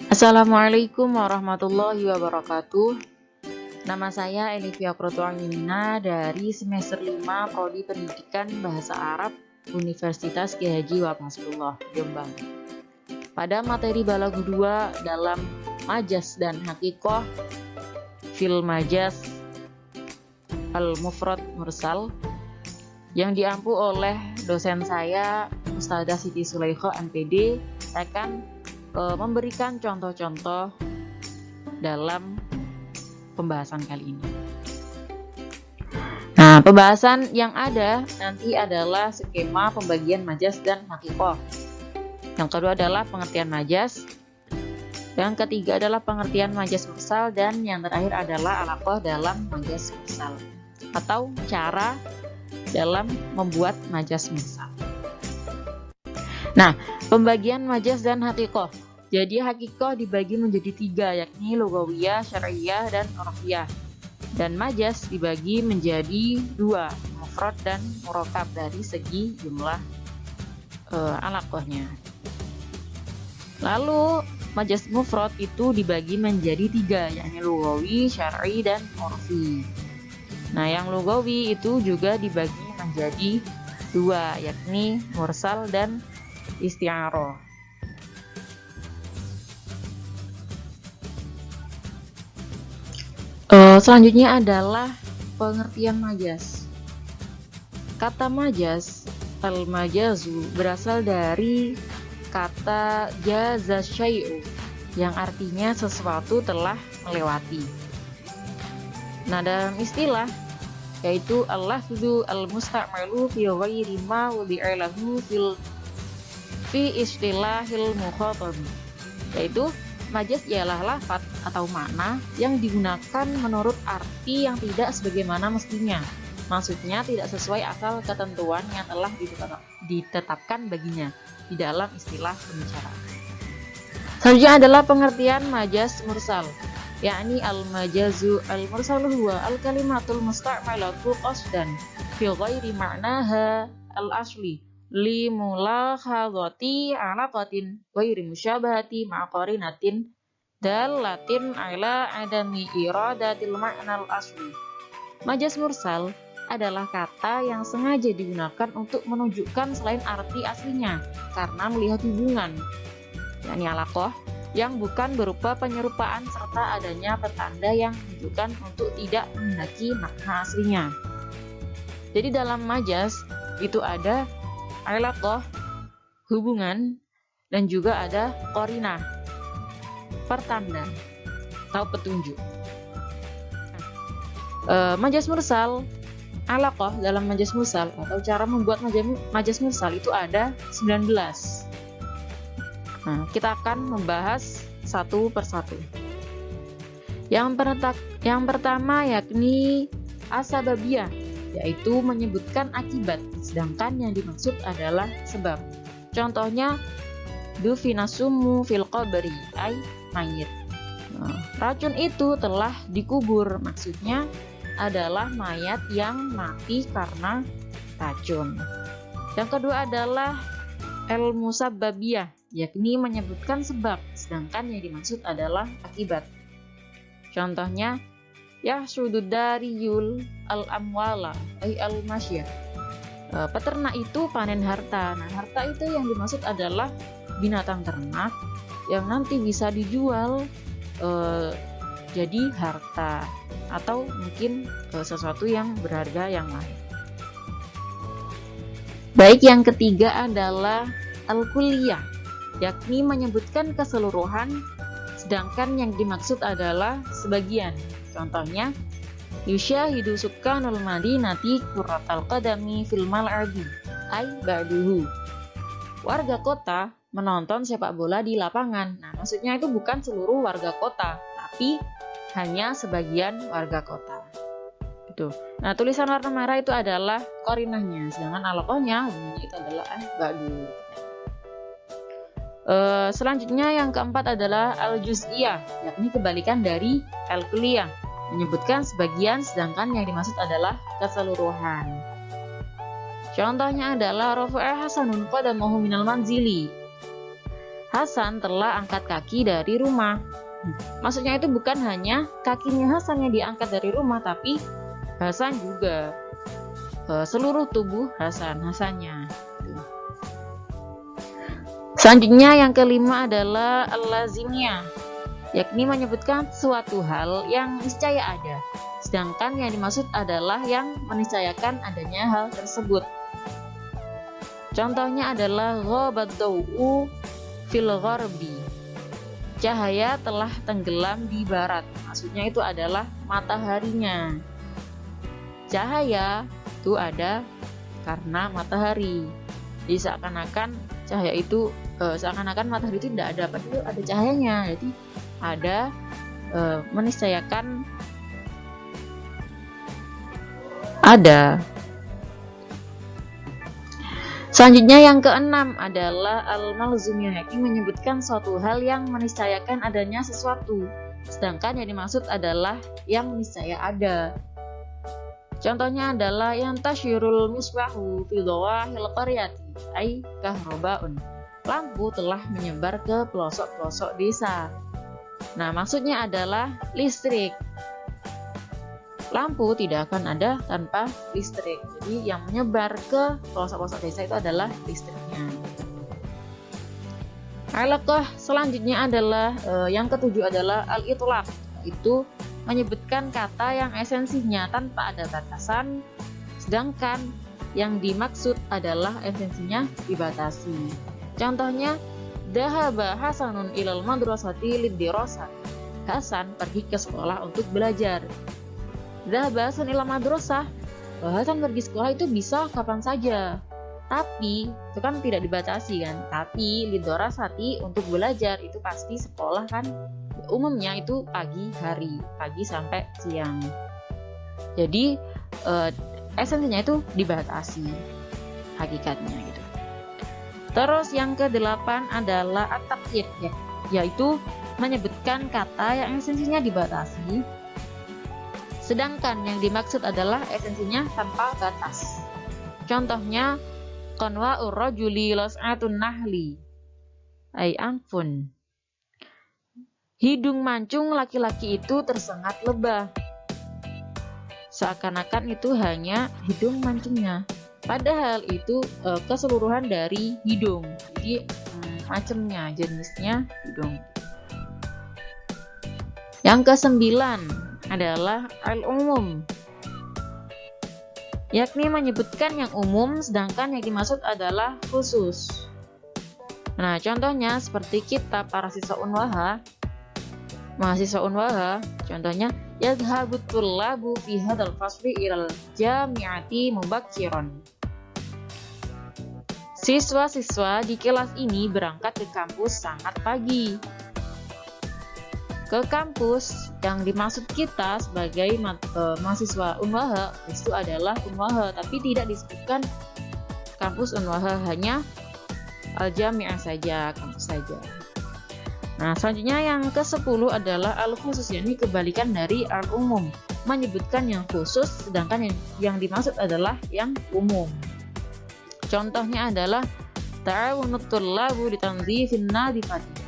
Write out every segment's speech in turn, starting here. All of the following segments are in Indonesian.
Assalamualaikum warahmatullahi wabarakatuh. Nama saya Elivia Krotoanina dari semester 5 Prodi Pendidikan Bahasa Arab Universitas Kiai Haji Wahab Nasrullah, Jombang. Pada materi Balagu 2 dalam Majas dan Hakikoh fil Majas Al-Mufrad Mursal yang diampu oleh dosen saya Ustadzah Siti Sulaikha MPD akan memberikan contoh-contoh dalam pembahasan kali ini. Nah, pembahasan yang ada nanti adalah skema pembagian majas dan hakikoh. Yang kedua adalah pengertian majas. Yang ketiga adalah pengertian majas mursal, dan yang terakhir adalah alaqah dalam majas mursal atau cara dalam membuat majas mursal. Nah, pembagian majas dan hakikoh. Jadi hakikoh dibagi menjadi 3, yakni lugawiyah, syar'iyah, dan urfiyah. Dan majas dibagi menjadi 2, mufrad dan murakkab dari segi jumlah alaqahnya. Lalu majas mufrad itu dibagi menjadi 3, yakni lugawi, syar'i, dan urfi. Nah, yang lugawi itu juga dibagi menjadi 2, yakni mursal dan isti'arah. Selanjutnya adalah pengertian majas. Kata majas, al-majazu, berasal dari kata jaza syai'u, yang artinya sesuatu telah melewati. Nah, dalam istilah yaitu al-lafzu al-musta'malu fi ghairi ma wudi'a lahu fi istilahil mukhatab, yaitu majas ialah lafaz atau makna yang digunakan menurut arti yang tidak sebagaimana mestinya. Maksudnya tidak sesuai asal ketentuan yang telah ditetapkan baginya di dalam istilah pembicaraan. Selanjutnya adalah pengertian majas mursal, yakni al-majazu al-mursalu huwa al-kalimatul musta'malatu qasdan fi ghairi ma'naha al-asli li mulakhadhati alaqatin ghairi musyabahati ma'a qarinatin dalatin ala adami iradatil ma'nal asli. Majas mursal adalah kata yang sengaja digunakan untuk menunjukkan selain arti aslinya karena melihat hubungan, yakni alaqah, yang bukan berupa penyerupaan serta adanya petanda yang menunjukkan untuk tidak menghendaki makna aslinya. Jadi dalam majas itu ada alaqah, hubungan, dan juga ada qarinah, pertanda atau petunjuk. Majas mursal, alaqah dalam majas mursal atau cara membuat majas mursal itu ada 19. Nah, kita akan membahas satu persatu. Yang pertama yakni asbabiyah, yaitu menyebutkan akibat, sedangkan yang dimaksud adalah sebab. Contohnya dufinasumu fil qabri, ay mayit. Racun itu telah dikubur, maksudnya adalah mayat yang mati karena racun. Yang kedua adalah al-musabbabiyah, yakni menyebutkan sebab, sedangkan yang dimaksud adalah akibat. Contohnya yahsudud dariyul al-amwala ay al-masyah. Peternak itu panen harta. Nah, harta itu yang dimaksud adalah binatang ternak yang nanti bisa dijual jadi harta atau mungkin sesuatu yang berharga yang lain. Baik, yang ketiga adalah al-kulliyah, yakni menyebutkan keseluruhan, sedangkan yang dimaksud adalah sebagian. Contohnya yusyahidu sukkanul madinati qurratal qadami fil mal'abi ay ba'duhu. Warga kota menonton sepak bola di lapangan. Nah, maksudnya itu bukan seluruh warga kota, tapi hanya sebagian warga kota. Gitu. Nah, tulisan warna merah itu adalah qarinahnya, sedangkan alaqahnya itu adalah ba'du. Selanjutnya yang keempat adalah al-juz'iyah, yakni kebalikan dari al-kulliyah, menyebutkan sebagian, sedangkan yang dimaksud adalah keseluruhan. Contohnya adalah rafa'a hasanun qadamahu minal manzili. Hasan telah angkat kaki dari rumah. Maksudnya itu bukan hanya kakinya Hasan yang diangkat dari rumah, tapi Hasan juga, seluruh tubuh Hasannya. Selanjutnya yang kelima adalah al-lazimiyah, yakni menyebutkan suatu hal yang niscaya ada, sedangkan yang dimaksud adalah yang meniscayakan adanya hal tersebut. Contohnya adalah ghabat daw'u fil gharbi, cahaya telah tenggelam di barat. Maksudnya itu adalah mataharinya. Cahaya itu ada karena matahari. Jadi seakan-akan cahaya itu seakan-akan matahari itu tidak ada, padahal ada cahayanya. Jadi ada meniscayakan ada. Selanjutnya yang keenam adalah al-malzumiyah, yakni menyebutkan suatu hal yang meniscayakan adanya sesuatu, sedangkan yang dimaksud adalah yang niscaya ada. Contohnya adalah yang tasyirul misbahu fi dhawahil qaryati ay kahrobaun, lampu telah menyebar ke pelosok-pelosok desa. Nah, maksudnya adalah listrik. Lampu tidak akan ada tanpa listrik. Jadi yang menyebar ke pelosok-pelosok desa itu adalah listriknya. Alaqah selanjutnya adalah yang ketujuh adalah al-itlaq, itu menyebutkan kata yang esensinya tanpa ada batasan, sedangkan yang dimaksud adalah esensinya dibatasi. Contohnya, dhahaba Hasanun ilal madrasati lid-dirasah, Hasan pergi ke sekolah untuk belajar. Dhahaba Hasan ilal madrasah, Hasan pergi sekolah itu bisa kapan saja, tapi itu kan tidak dibatasi kan. Tapi lid-dirasati, untuk belajar itu pasti sekolah kan, umumnya itu pagi hari, pagi sampai siang. Jadi esensinya itu dibatasi hakikatnya gitu. Terus yang ke-8 adalah at-taqyid, yaitu menyebutkan kata yang esensinya dibatasi, sedangkan yang dimaksud adalah esensinya tanpa batas. Contohnya, qanwa'ur rajuli las'atun nahli ay anfun, hidung mancung laki-laki itu tersengat lebah. Seakan-akan itu hanya hidung mancungnya, padahal itu keseluruhan dari hidung. Jadi macamnya, jenisnya hidung. Yang ke-9 adalah al-umum, yakni menyebutkan yang umum sedangkan yang dimaksud adalah khusus. Nah, contohnya seperti kitab para siswa mahasiswa Unwaha, contohnya yadhhabut tullabu fi hadzal fasli ilal jami'ati mubakkiran. Siswa-siswa di kelas ini berangkat ke kampus sangat pagi. Ke kampus yang dimaksud kita sebagai mahasiswa Unwaha itu adalah Unwaha, tapi tidak disebutkan kampus Unwaha, hanya al-jami'ah saja, kampus saja. Nah, selanjutnya yang ke-10 adalah al-khusus, yakni kebalikan dari al-umum, menyebutkan yang khusus sedangkan yang dimaksud adalah yang umum. Contohnya adalah ta'awunut tullabu litanzifin nadifati,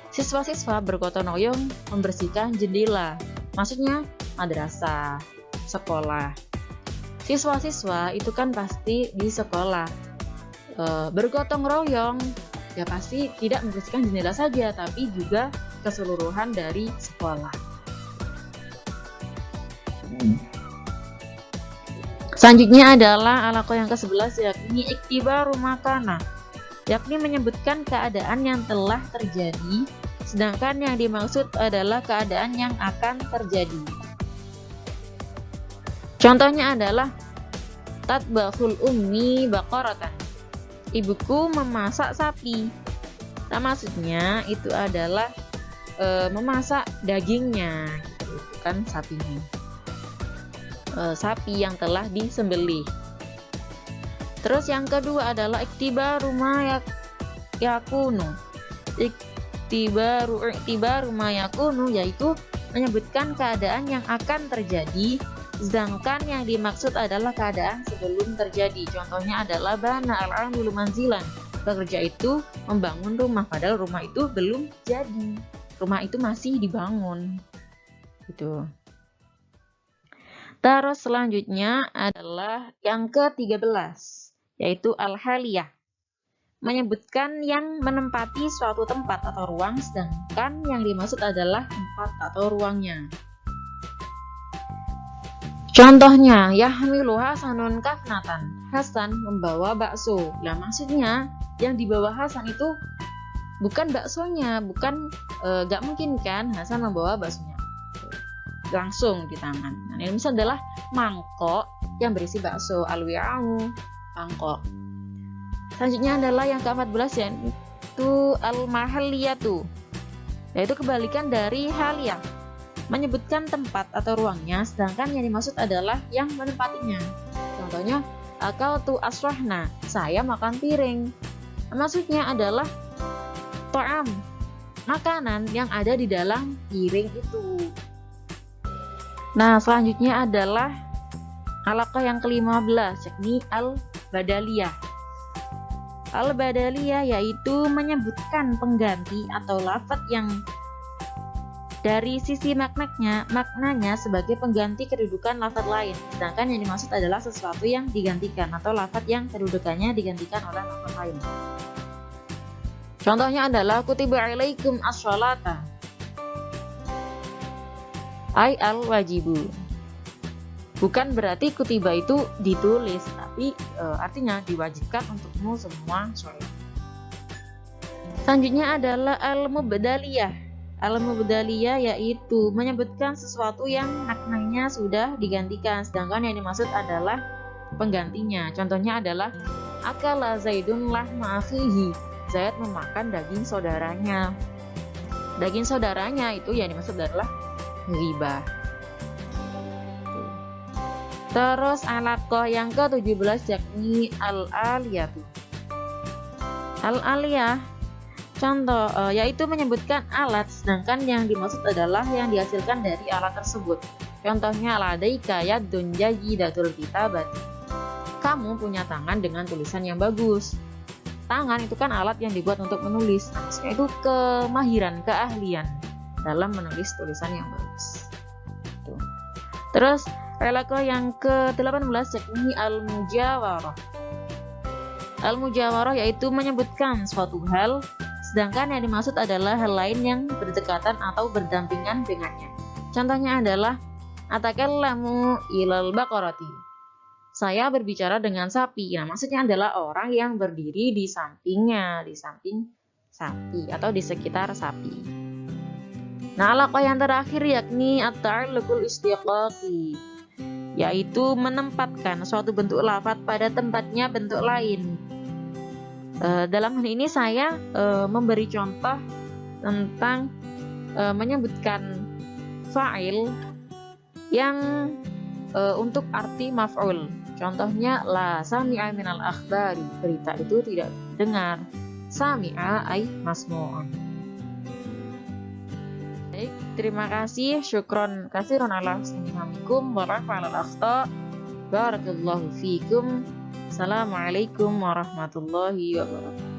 siswa-siswa bergotong royong membersihkan jendela, maksudnya madrasah, sekolah. Siswa-siswa itu kan pasti di sekolah, bergotong royong ya pasti tidak membersihkan jendela saja, tapi juga keseluruhan dari sekolah. Selanjutnya adalah alaqah yang ke-11, yakni iktibaru makana, yakni menyebutkan keadaan yang telah terjadi, sedangkan yang dimaksud adalah keadaan yang akan terjadi. Contohnya adalah tatbahul ummi baqaratan, ibuku memasak sapi. Nah, maksudnya itu adalah memasak dagingnya, gitu, bukan sapinya. Sapi yang telah disembelih. Terus yang kedua adalah iktibaru ma yakunu. Iktibaru ma yakunu, yaitu menyebutkan keadaan yang akan terjadi, sedangkan yang dimaksud adalah keadaan sebelum terjadi. Contohnya adalah bana al-amilu manzilan, pekerja itu membangun rumah, padahal rumah itu belum jadi. Rumah itu masih dibangun. Gitu. Terus selanjutnya adalah yang ke-13, yaitu al-haliyah. Menyebutkan yang menempati suatu tempat atau ruang, sedangkan yang dimaksud adalah tempat atau ruangnya. Contohnya, yahmilu Hasanun kafnatan. Hasan membawa bakso. Nah, maksudnya yang dibawa Hasan itu bukan baksonya, gak mungkin kan Hasan membawa baksonya langsung di tangan. Nah, ini adalah mangkok yang berisi bakso, alwi'au, mangkok. Selanjutnya adalah yang ke-14, yaitu al-mahalliyatu, yaitu kebalikan dari haliyah, menyebutkan tempat atau ruangnya, sedangkan yang dimaksud adalah yang menempatinya. Contohnya, akaltu asrahna, saya makan piring. Maksudnya adalah ta'am, makanan yang ada di dalam piring itu. Nah, selanjutnya adalah alaqah yang ke-15, yakni al-badaliyah. Al-badaliyah yaitu menyebutkan pengganti atau lafaz yang dari sisi maknanya sebagai pengganti kedudukan lafaz lain, sedangkan yang dimaksud adalah sesuatu yang digantikan atau lafaz yang kedudukannya digantikan oleh lafaz lain. Contohnya adalah kutiba alaikum as-sholata, ay al-wajibu. Bukan berarti kutiba itu ditulis, tapi artinya diwajibkan untukmu semua sholat. Selanjutnya adalah al-mubdaliyah. Al-mubdaliyah yaitu menyebutkan sesuatu yang maknanya sudah digantikan, sedangkan yang dimaksud adalah penggantinya. Contohnya adalah akala Zaidun lahma akhihi. Zaid memakan daging saudaranya. Daging saudaranya itu yang dimaksud adalah ghibah. Terus alaqah yang ke-17 yakni al-aliyatu. Al-aliyah contoh yaitu menyebutkan alat, sedangkan yang dimaksud adalah yang dihasilkan dari alat tersebut. Contohnya ladaika yadun jayidatul kitabati. Kamu punya tangan dengan tulisan yang bagus. Tangan itu kan alat yang dibuat untuk menulis. Maksudnya itu kemahiran, keahlian dalam menulis tulisan yang bagus. Tuh. Terus alaqah yang ke-18 yakni al-mujawarah. Al-mujawarah yaitu menyebutkan suatu hal, sedangkan yang dimaksud adalah hal lain yang berdekatan atau berdampingan dengannya. Contohnya adalah atakallamu ilal baqarati. Saya berbicara dengan sapi. Nah, maksudnya adalah orang yang berdiri di sampingnya, di samping sapi atau di sekitar sapi. Nah, alaqah yang terakhir yakni at-ta'alluqul istiqaqi, yaitu menempatkan suatu bentuk lafaz pada tempatnya bentuk lain. Dalam hal ini saya memberi contoh tentang menyebutkan fa'il yang untuk arti maf'ul. Contohnya la sami'a minal akhbari, berita itu tidak dengar. Sami'a ay masmu'un. Baik, terima kasih. Syukron katsiran ala husnikum wa rafa'al akhta. Barakallahu fikum. Assalamualaikum warahmatullahi wabarakatuh.